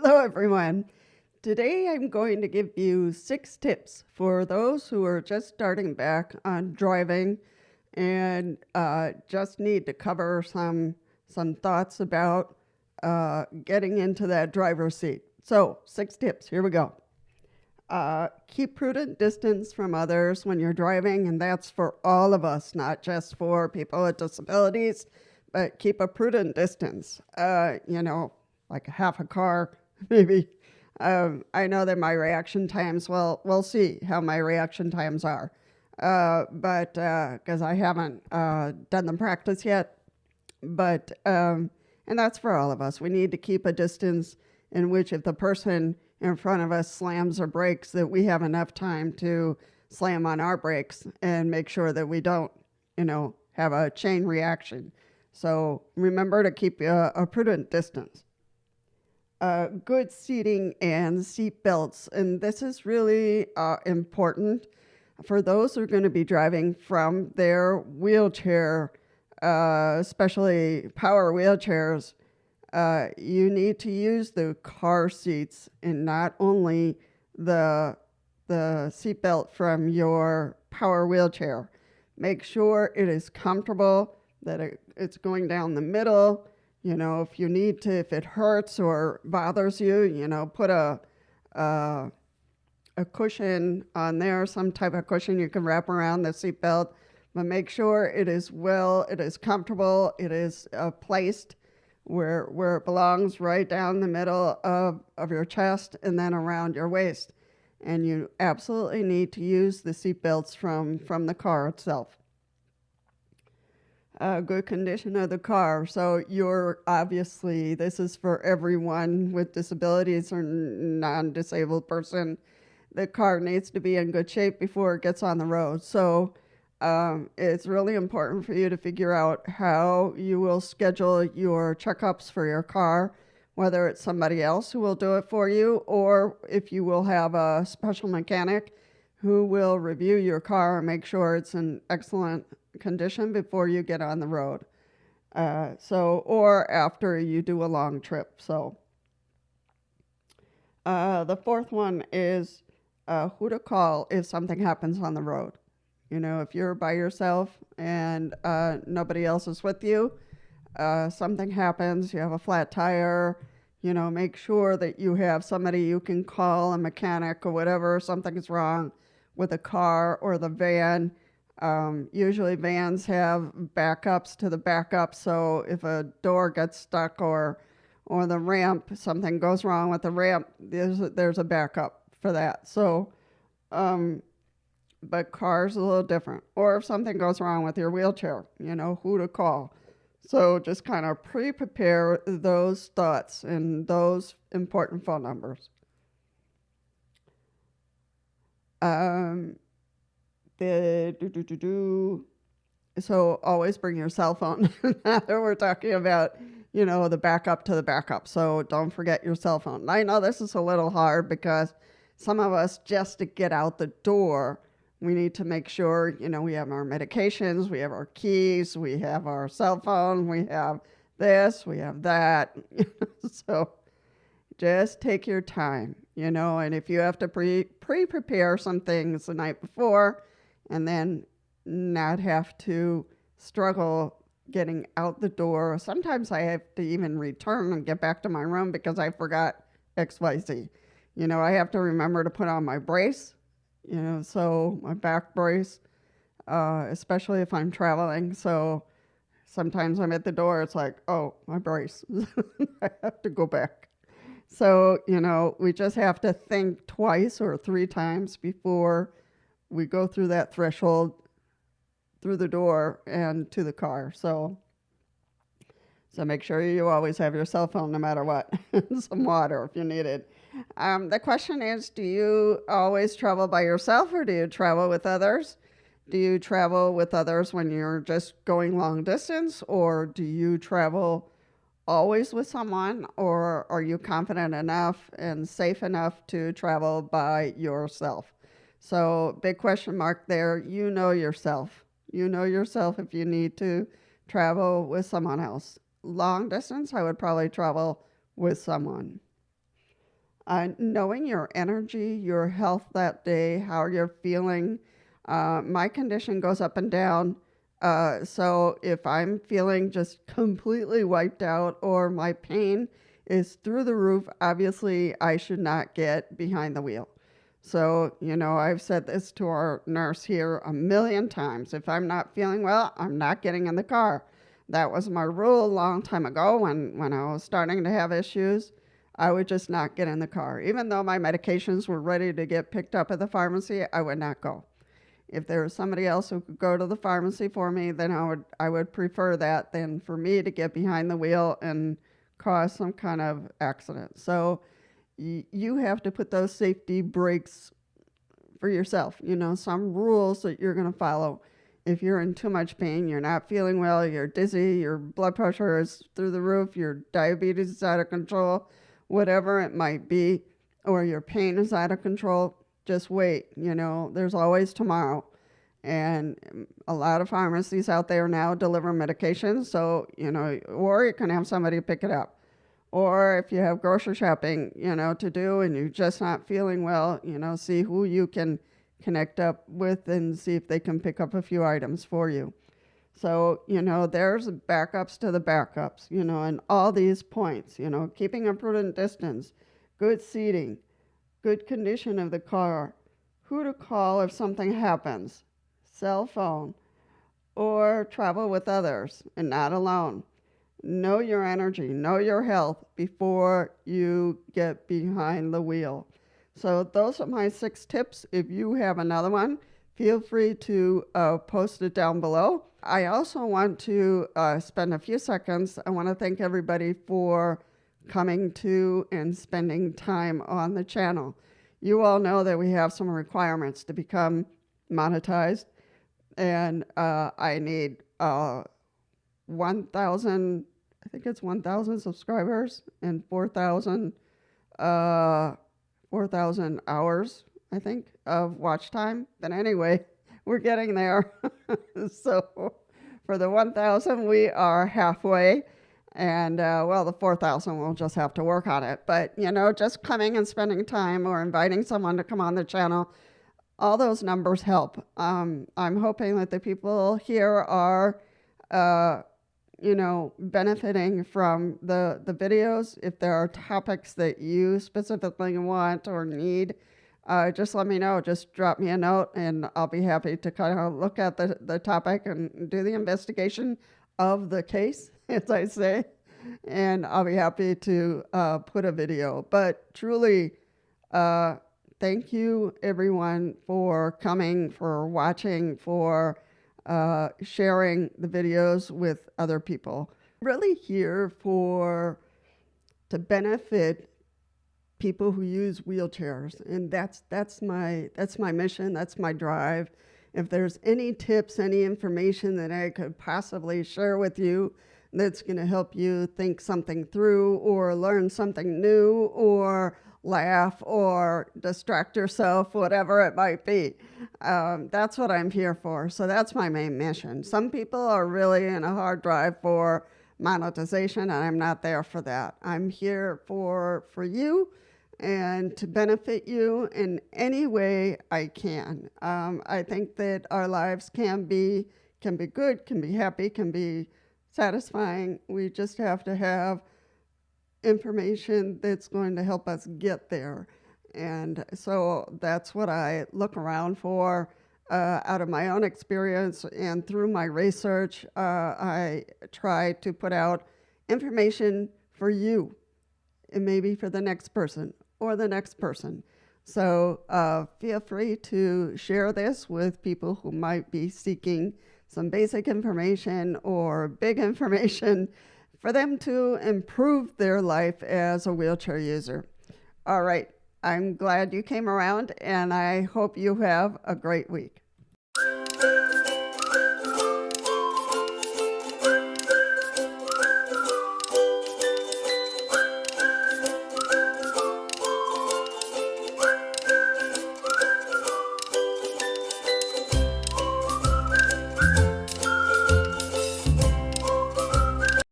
Hello, everyone. Today I'm going to give you 6 tips for those who are just starting back on driving and just need to cover some thoughts about getting into that driver's seat. So, 6 tips. Here we go. Keep prudent distance from others when you're driving, and that's for all of us, not just for people with disabilities, but keep a prudent distance. Like half a car, maybe. I know that my reaction times, well, we'll see how my reaction times are. But because I haven't done the practice yet, and that's for all of us. We need to keep a distance in which if the person in front of us slams or brakes, that we have enough time to slam on our brakes and make sure that we don't, have a chain reaction. So remember to keep a prudent distance. Good seating and seat belts, and this is really important for those who are going to be driving from their wheelchair, especially power wheelchairs. You need to use the car seats and not only the seat belt from your power wheelchair. Make sure it is comfortable, that it's going down the middle. If you need to, if it hurts or bothers you, put a cushion on there, some type of cushion you can wrap around the seatbelt. But make sure it is comfortable, it is placed where it belongs, right down the middle of your chest and then around your waist. And you absolutely need to use the seatbelts from the car itself. Good condition of the car. So this is for everyone with disabilities or non-disabled person. The car needs to be in good shape before it gets on the road. So it's really important for you to figure out how you will schedule your checkups for your car, whether it's somebody else who will do it for you, or if you will have a special mechanic who will review your car and make sure it's in excellent condition before you get on the road. Or after you do a long trip. So the fourth one is who to call if something happens on the road. If you're by yourself and nobody else is with you, something happens, you have a flat tire, make sure that you have somebody you can call, a mechanic or whatever, something's wrong with the car or the van. Usually vans have backups to the backup, so if a door gets stuck or the ramp, something goes wrong with the ramp, there's a backup for that. So, but cars a little different. Or if something goes wrong with your wheelchair, who to call. So just kind of prepare those thoughts and those important phone numbers. So always bring your cell phone. We're talking about, the backup to the backup. So don't forget your cell phone. I know this is a little hard because some of us, just to get out the door, we need to make sure, we have our medications, we have our keys, we have our cell phone, we have this, we have that. So just take your time, and if you have to prepare some things the night before and then not have to struggle getting out the door. Sometimes I have to even return and get back to my room because I forgot XYZ. I have to remember to put on my brace, so my back brace, especially if I'm traveling. So sometimes I'm at the door, it's like, oh, my brace. I have to go back. So, we just have to think twice or 3 times before we go through that threshold, through the door and to the car. So make sure you always have your cell phone no matter what, some water if you need it. The question is, do you always travel by yourself or do you travel with others? Do you travel with others when you're just going long distance, or do you travel always with someone, or are you confident enough and safe enough to travel by yourself? So big question mark there. You know yourself. You know yourself if you need to travel with someone else. Long distance, I would probably travel with someone. Knowing your energy, your health that day, how you're feeling. My condition goes up and down. So if I'm feeling just completely wiped out or my pain is through the roof, obviously I should not get behind the wheel. So, I've said this to our nurse here a million times. If I'm not feeling well, I'm not getting in the car. That was my rule a long time ago when I was starting to have issues. I would just not get in the car. Even though my medications were ready to get picked up at the pharmacy, I would not go. If there was somebody else who could go to the pharmacy for me, then I would prefer that than for me to get behind the wheel and cause some kind of accident. So you have to put those safety brakes for yourself, some rules that you're going to follow. If you're in too much pain, you're not feeling well, you're dizzy, your blood pressure is through the roof, your diabetes is out of control, whatever it might be, or your pain is out of control, just wait. There's always tomorrow. And a lot of pharmacies out there now deliver medications, so, or you can have somebody pick it up. Or if you have grocery shopping, to do and you're just not feeling well, see who you can connect up with and see if they can pick up a few items for you. So, there's backups to the backups, and all these points, keeping a prudent distance, good seating, good condition of the car, who to call if something happens, cell phone, or travel with others and not alone. Know your energy, know your health before you get behind the wheel. So those are my 6 tips. If you have another one, feel free to post it down below. I also want to spend a few seconds. I want to thank everybody for coming to and spending time on the channel. You all know that we have some requirements to become monetized, and I need 1,000, I think it's 1,000 subscribers and 4,000 hours, I think, of watch time. But anyway, we're getting there. So for the 1,000, we are halfway. And the 4,000, we'll just have to work on it. But, just coming and spending time or inviting someone to come on the channel, all those numbers help. I'm hoping that the people here are benefiting from the videos. If there are topics that you specifically want or need, just let me know. Just drop me a note and I'll be happy to kind of look at the topic and do the investigation of the case, as I say, and I'll be happy to put a video. But truly, thank you everyone for coming, for watching, for sharing the videos with other people. Really here to benefit people who use wheelchairs, and that's my mission, that's my drive. If there's any tips, any information that I could possibly share with you that's going to help you think something through or learn something new or laugh or distract yourself, whatever it might be. That's what I'm here for. So that's my main mission. Some people are really in a hard drive for monetization, and I'm not there for that. I'm here for you and to benefit you in any way I can. I think that our lives can be good, can be happy, can be satisfying. We just have to have information that's going to help us get there. And so that's what I look around for out of my own experience and through my research. I try to put out information for you and maybe for the next person or the next person. So feel free to share this with people who might be seeking some basic information or big information for them to improve their life as a wheelchair user. All right, I'm glad you came around, and I hope you have a great week.